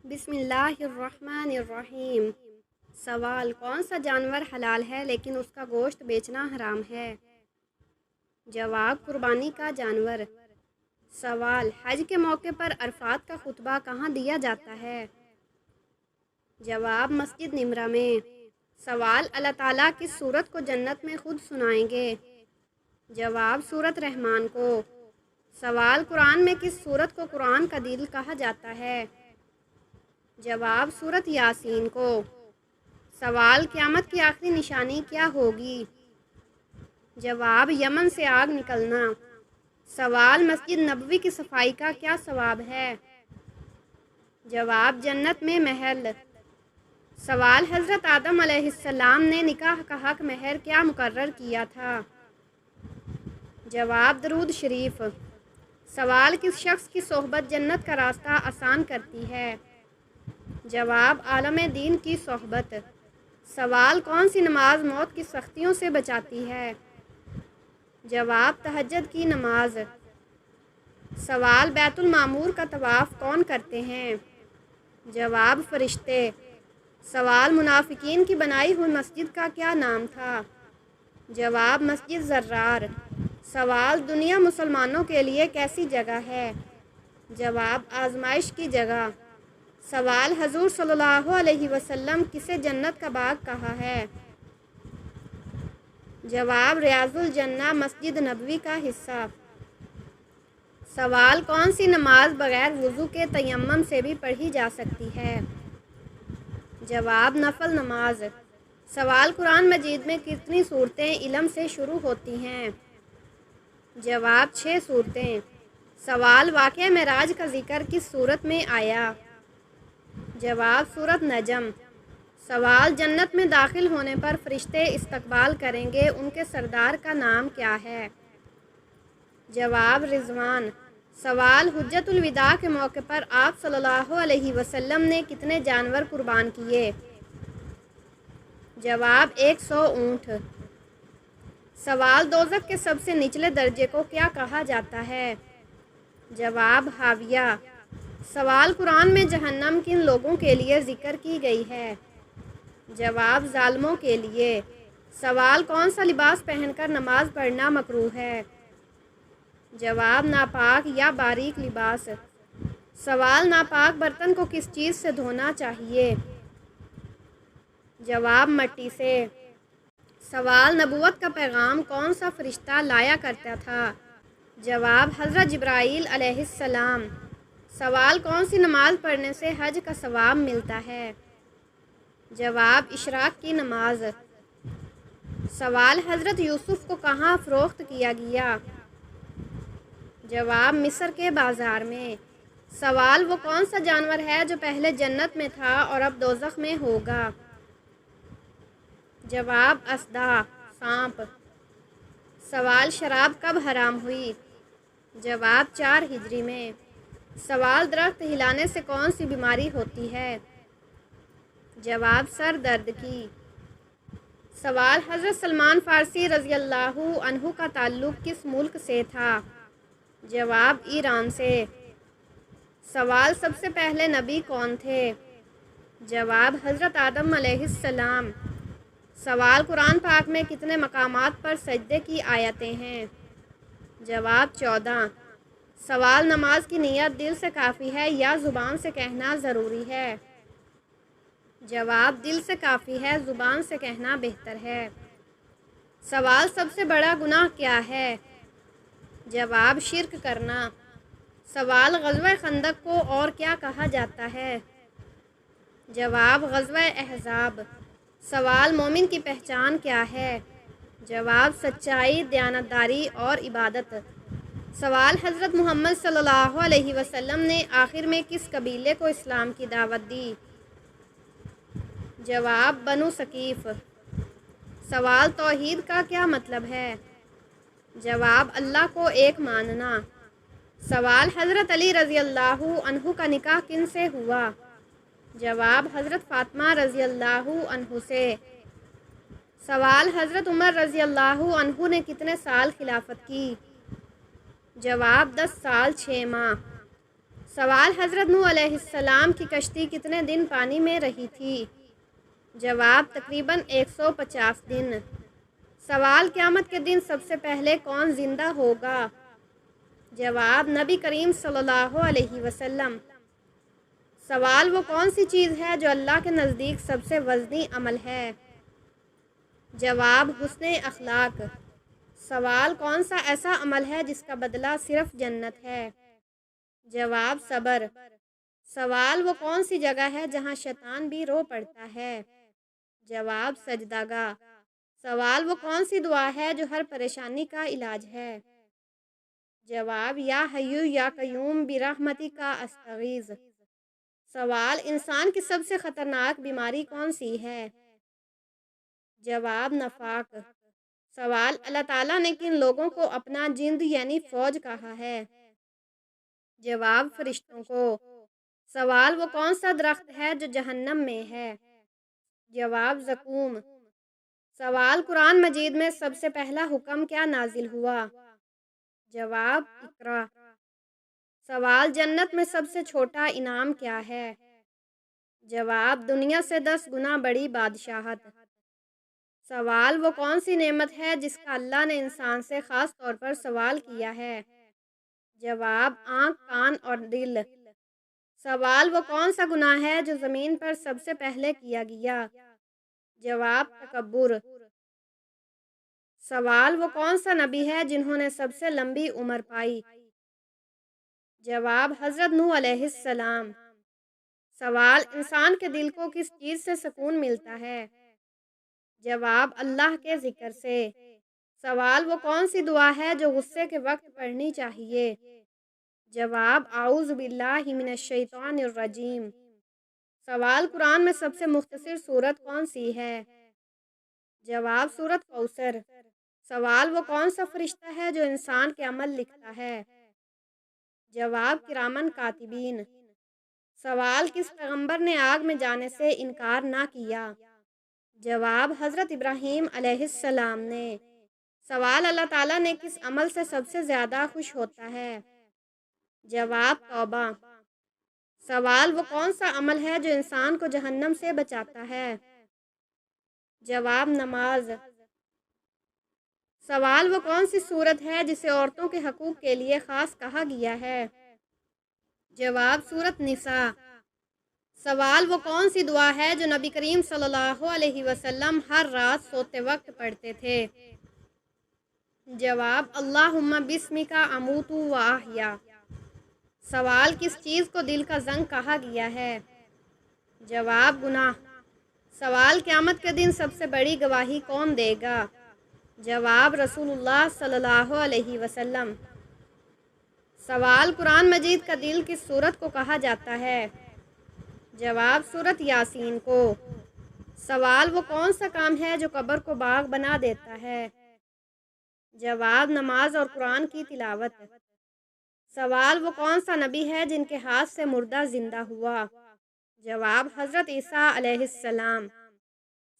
بسم اللہ الرحمن الرحیم۔ سوال: کون سا جانور حلال ہے لیکن اس کا گوشت بیچنا حرام ہے؟ جواب: قربانی کا جانور۔ سوال: حج کے موقع پر عرفات کا خطبہ کہاں دیا جاتا ہے؟ جواب: مسجد نمرہ میں۔ سوال: اللہ تعالیٰ کس سورت کو جنت میں خود سنائیں گے؟ جواب: سورۃ رحمان کو۔ سوال: قرآن میں کس سورت کو قرآن کا دل کہا جاتا ہے؟ جواب: سورۃ یاسین کو۔ سوال: قیامت کی آخری نشانی کیا ہوگی؟ جواب: یمن سے آگ نکلنا۔ سوال: مسجد نبوی کی صفائی کا کیا ثواب ہے؟ جواب: جنت میں محل۔ سوال: حضرت آدم علیہ السلام نے نکاح کا حق مہر کیا مقرر کیا تھا؟ جواب: درود شریف۔ سوال: کس شخص کی صحبت جنت کا راستہ آسان کرتی ہے؟ جواب: عالم دین کی صحبت۔ سوال: کون سی نماز موت کی سختیوں سے بچاتی ہے؟ جواب: تہجد کی نماز۔ سوال: بیت المعمور کا طواف کون کرتے ہیں؟ جواب: فرشتے۔ سوال: منافقین کی بنائی ہوئی مسجد کا کیا نام تھا؟ جواب: مسجد زرار۔ سوال: دنیا مسلمانوں کے لیے کیسی جگہ ہے؟ جواب: آزمائش کی جگہ۔ سوال: حضور صلی اللہ علیہ وسلم کسے جنت کا باغ کہا ہے؟ جواب: ریاض الجنہ مسجد نبوی کا حصہ۔ سوال: کون سی نماز بغیر وضو کے تیمم سے بھی پڑھی جا سکتی ہے؟ جواب: نفل نماز۔ سوال: قرآن مجید میں کتنی صورتیں علم سے شروع ہوتی ہیں؟ جواب: 6 صورتیں۔ سوال: واقعہ معراج کا ذکر کس صورت میں آیا؟ جواب: سورۃ نجم۔ سوال: جنت میں داخل ہونے پر فرشتے استقبال کریں گے، ان کے سردار کا نام کیا ہے؟ جواب: رضوان۔ سوال: حجۃ الوداع کے موقع پر آپ صلی اللہ علیہ وسلم نے کتنے جانور قربان کیے؟ جواب: 100 اونٹ۔ سوال: دوزخ کے سب سے نچلے درجے کو کیا کہا جاتا ہے؟ جواب: حاویہ۔ سوال: قرآن میں جہنم کن لوگوں کے لیے ذکر کی گئی ہے؟ جواب: ظالموں کے لیے۔ سوال: کون سا لباس پہن کر نماز پڑھنا مکروہ ہے؟ جواب: ناپاک یا باریک لباس۔ سوال: ناپاک برتن کو کس چیز سے دھونا چاہیے؟ جواب: مٹی سے۔ سوال: نبوت کا پیغام کون سا فرشتہ لایا کرتا تھا؟ جواب: حضرت جبرائیل علیہ السلام۔ سوال: کون سی نماز پڑھنے سے حج کا ثواب ملتا ہے؟ جواب: اشراق کی نماز۔ سوال: حضرت یوسف کو کہاں فروخت کیا گیا؟ جواب: مصر کے بازار میں۔ سوال: وہ کون سا جانور ہے جو پہلے جنت میں تھا اور اب دوزخ میں ہوگا؟ جواب: اژدہا، سانپ۔ سوال: شراب کب حرام ہوئی؟ جواب: 4 ہجری میں۔ سوال: درخت ہلانے سے کون سی بیماری ہوتی ہے؟ جواب: سر درد کی۔ سوال: حضرت سلمان فارسی رضی اللہ عنہ کا تعلق کس ملک سے تھا؟ جواب: ایران سے۔ سوال: سب سے پہلے نبی کون تھے؟ جواب: حضرت آدم علیہ السلام۔ سوال: قرآن پاک میں کتنے مقامات پر سجدے کی آیتیں ہیں؟ جواب: 14۔ سوال: نماز کی نیت دل سے کافی ہے یا زبان سے کہنا ضروری ہے؟ جواب: دل سے کافی ہے، زبان سے کہنا بہتر ہے۔ سوال: سب سے بڑا گناہ کیا ہے؟ جواب: شرک کرنا۔ سوال: غزوہ خندق کو اور کیا کہا جاتا ہے؟ جواب: غزوہ احزاب۔ سوال: مومن کی پہچان کیا ہے؟ جواب: سچائی، دیانتداری اور عبادت۔ سوال: حضرت محمد صلی اللہ علیہ وسلم نے آخر میں کس قبیلے کو اسلام کی دعوت دی؟ جواب: بنو ثقیف۔ سوال: توحید کا کیا مطلب ہے؟ جواب: اللہ کو ایک ماننا۔ سوال: حضرت علی رضی اللہ عنہ کا نکاح کن سے ہوا؟ جواب: حضرت فاطمہ رضی اللہ عنہ سے۔ سوال: حضرت عمر رضی اللہ عنہ نے کتنے سال خلافت کی؟ جواب: 10 سال 6 ماہ۔ سوال حضرت نوح علیہ السلام کی کشتی کتنے دن پانی میں رہی تھی؟ جواب تقریباً 150 دن۔ سوال قیامت کے دن سب سے پہلے کون زندہ ہوگا؟ جواب نبی کریم صلی اللہ علیہ وسلم۔ سوال وہ کون سی چیز ہے جو اللہ کے نزدیک سب سے وزنی عمل ہے؟ جواب حسن اخلاق۔ سوال کون سا ایسا عمل ہے جس کا بدلہ صرف جنت ہے؟ جواب صبر۔ سوال وہ کون سی جگہ ہے جہاں شیطان بھی رو پڑتا ہے؟ جواب سجدہ گاہ۔ سوال وہ کون سی دعا ہے جو ہر پریشانی کا علاج ہے؟ جواب یا حیو یا قیوم برحمتک استغیث۔ سوال انسان کی سب سے خطرناک بیماری کون سی ہے؟ جواب نفاق۔ سوال اللہ تعالیٰ نے کن لوگوں کو اپنا جند یعنی فوج کہا ہے؟ جواب فرشتوں کو۔ سوال وہ کون سا درخت ہے جو جہنم میں ہے؟ جواب زقوم۔ سوال قرآن مجید میں سب سے پہلا حکم کیا نازل ہوا؟ جواب اقرا۔ سوال جنت میں سب سے چھوٹا انعام کیا ہے؟ جواب دنیا سے 10 گنا بڑی بادشاہت۔ سوال وہ کون سی نعمت ہے جس کا اللہ نے انسان سے خاص طور پر سوال کیا ہے؟ جواب آنکھ، کان اور دل۔ سوال وہ کون سا گناہ ہے جو زمین پر سب سے پہلے کیا گیا؟ جواب تکبر۔ سوال وہ کون سا نبی ہے جنہوں نے سب سے لمبی عمر پائی؟ جواب حضرت نوح علیہ السلام۔ سوال انسان کے دل کو کس چیز سے سکون ملتا ہے؟ جواب اللہ کے ذکر سے۔ سوال وہ کون سی دعا ہے جو غصے کے وقت پڑھنی چاہیے؟ جواب اعوذ باللہ من الشیطان الرجیم۔ سوال قرآن میں سب سے مختصر سورت کون سی ہے؟ جواب سورت کوثر۔ سوال وہ کون سا فرشتہ ہے جو انسان کے عمل لکھتا ہے؟ جواب کرامن کاتبین۔ سوال کس پیغمبر نے آگ میں جانے سے انکار نہ کیا؟ جواب حضرت ابراہیم علیہ السلام نے۔ سوال اللہ تعالیٰ نے کس عمل سے سب سے زیادہ خوش ہوتا ہے؟ جواب توبہ۔ سوال وہ کون سا عمل ہے جو انسان کو جہنم سے بچاتا ہے؟ جواب نماز۔ سوال وہ کون سی صورت ہے جسے عورتوں کے حقوق کے لیے خاص کہا گیا ہے؟ جواب سورت نساء۔ سوال وہ کون سی دعا ہے جو نبی کریم صلی اللہ علیہ وسلم ہر رات سوتے وقت پڑھتے تھے؟ جواب اللہم بسمک اموت و احیا۔ سوال کس چیز کو دل کا زنگ کہا گیا ہے؟ جواب گناہ۔ سوال قیامت کے دن سب سے بڑی گواہی کون دے گا؟ جواب رسول اللہ صلی اللہ علیہ وسلم۔ سوال قرآن مجید کا دل کس سورت کو کہا جاتا ہے؟ جواب سورت یاسین کو۔ سوال وہ کون سا کام ہے جو قبر کو باغ بنا دیتا ہے؟ جواب نماز اور قرآن کی تلاوت۔ سوال وہ کون سا نبی ہے جن کے ہاتھ سے مردہ زندہ ہوا؟ جواب حضرت عیسیٰ علیہ السلام۔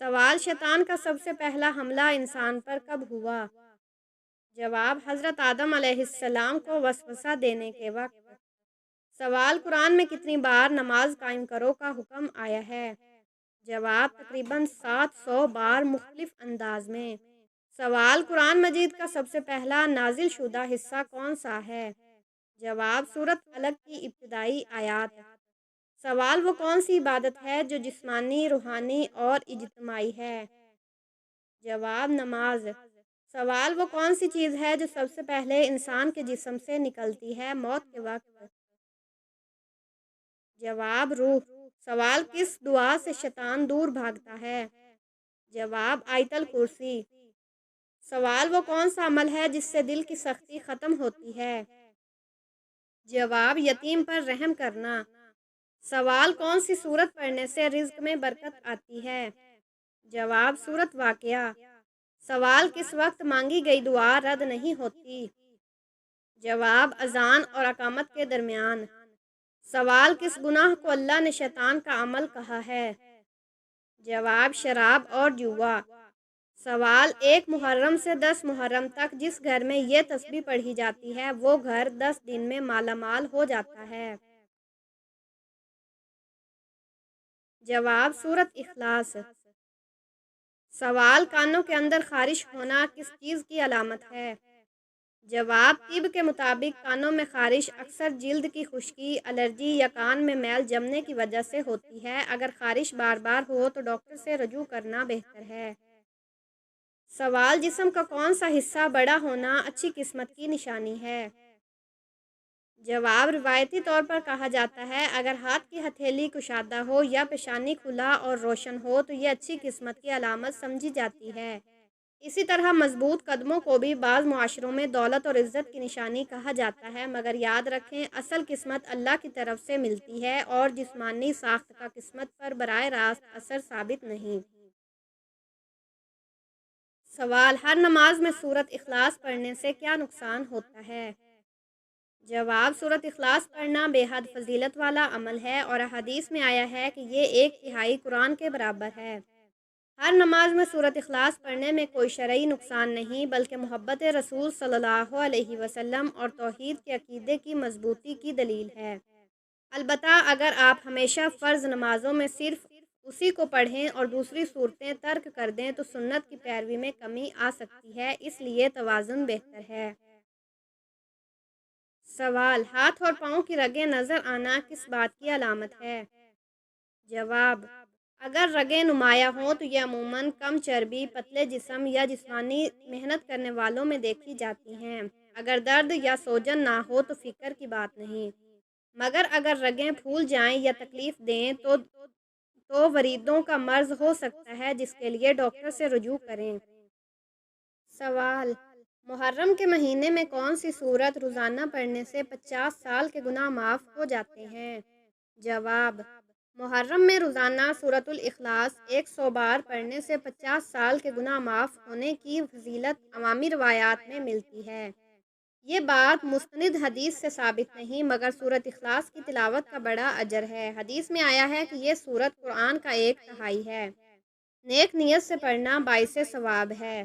سوال شیطان کا سب سے پہلا حملہ انسان پر کب ہوا؟ جواب حضرت آدم علیہ السلام کو وسوسہ دینے کے وقت۔ سوال قرآن میں کتنی بار نماز قائم کرو کا حکم آیا ہے؟ جواب تقریباً 700 بار مختلف انداز میں۔ سوال قرآن مجید کا سب سے پہلا نازل شدہ حصہ کون سا ہے؟ جواب سورت علق کی ابتدائی آیات۔ سوال وہ کون سی عبادت ہے جو جسمانی، روحانی اور اجتماعی ہے؟ جواب نماز۔ سوال وہ کون سی چیز ہے جو سب سے پہلے انسان کے جسم سے نکلتی ہے موت کے وقت؟ جواب روح۔ سوال کس دعا سے شیطان دور بھاگتا ہے؟ جواب آیت الکرسی۔ سوال وہ کون سا عمل ہے جس سے دل کی سختی ختم ہوتی ہے؟ جواب یتیم پر رحم کرنا۔ سوال کون سی سورت پڑھنے سے رزق میں برکت آتی ہے؟ جواب سورت واقعہ۔ سوال کس وقت مانگی گئی دعا رد نہیں ہوتی؟ جواب اذان اور اقامت کے درمیان۔ سوال کس گناہ کو اللہ نے شیطان کا عمل کہا ہے؟ جواب شراب اور جوا۔ سوال 1 محرم سے 10 محرم تک جس گھر میں یہ تسبیح پڑھی جاتی ہے وہ گھر 10 دن میں مالا مال ہو جاتا ہے؟ جواب سورۃ اخلاص۔ سوال کانوں کے اندر خارش ہونا کس چیز کی علامت ہے؟ جواب طب کے مطابق کانوں میں خارش اکثر جلد کی خشکی، الرجی یا کان میں میل جمنے کی وجہ سے ہوتی ہے۔ اگر خارش بار بار ہو تو ڈاکٹر سے رجوع کرنا بہتر ہے۔ سوال جسم کا کون سا حصہ بڑا ہونا اچھی قسمت کی نشانی ہے؟ جواب روایتی طور پر کہا جاتا ہے اگر ہاتھ کی ہتھیلی کشادہ ہو یا پیشانی کھلا اور روشن ہو تو یہ اچھی قسمت کی علامت سمجھی جاتی ہے۔ اسی طرح مضبوط قدموں کو بھی بعض معاشروں میں دولت اور عزت کی نشانی کہا جاتا ہے، مگر یاد رکھیں اصل قسمت اللہ کی طرف سے ملتی ہے اور جسمانی ساخت کا قسمت پر براہ راست اثر ثابت نہیں۔ سوال ہر نماز میں سورۃ اخلاص پڑھنے سے کیا نقصان ہوتا ہے؟ جواب سورۃ اخلاص پڑھنا بے حد فضیلت والا عمل ہے اور حدیث میں آیا ہے کہ یہ 1/3 قرآن کے برابر ہے۔ ہر نماز میں سورۃ اخلاص پڑھنے میں کوئی شرعی نقصان نہیں بلکہ محبت رسول صلی اللہ علیہ وسلم اور توحید کے عقیدے کی مضبوطی کی دلیل ہے۔ البتہ اگر آپ ہمیشہ فرض نمازوں میں صرف اسی کو پڑھیں اور دوسری صورتیں ترک کر دیں تو سنت کی پیروی میں کمی آ سکتی ہے، اس لیے توازن بہتر ہے۔ سوال ہاتھ اور پاؤں کی رگیں نظر آنا کس بات کی علامت ہے؟ جواب اگر رگیں نمایاں ہوں تو یہ عموماً کم چربی، پتلے جسم یا جسمانی محنت کرنے والوں میں دیکھی جاتی ہیں۔ اگر درد یا سوجن نہ ہو تو فکر کی بات نہیں، مگر اگر رگیں پھول جائیں یا تکلیف دیں تو وریدوں کا مرض ہو سکتا ہے جس کے لیے ڈاکٹر سے رجوع کریں۔ سوال محرم کے مہینے میں کون سی سورت روزانہ پڑھنے سے 50 سال کے گناہ معاف ہو جاتے ہیں؟ جواب محرم میں روزانہ سورۃ الاخلاص 100 بار پڑھنے سے 50 سال کے گناہ معاف ہونے کی فضیلت عوامی روایات میں ملتی ہے۔ یہ بات مستند حدیث سے ثابت نہیں مگر سورۃ اخلاص کی تلاوت کا بڑا اجر ہے۔ حدیث میں آیا ہے کہ یہ سورت قرآن کا 1/3 ہے۔ نیک نیت سے پڑھنا باعث ثواب ہے۔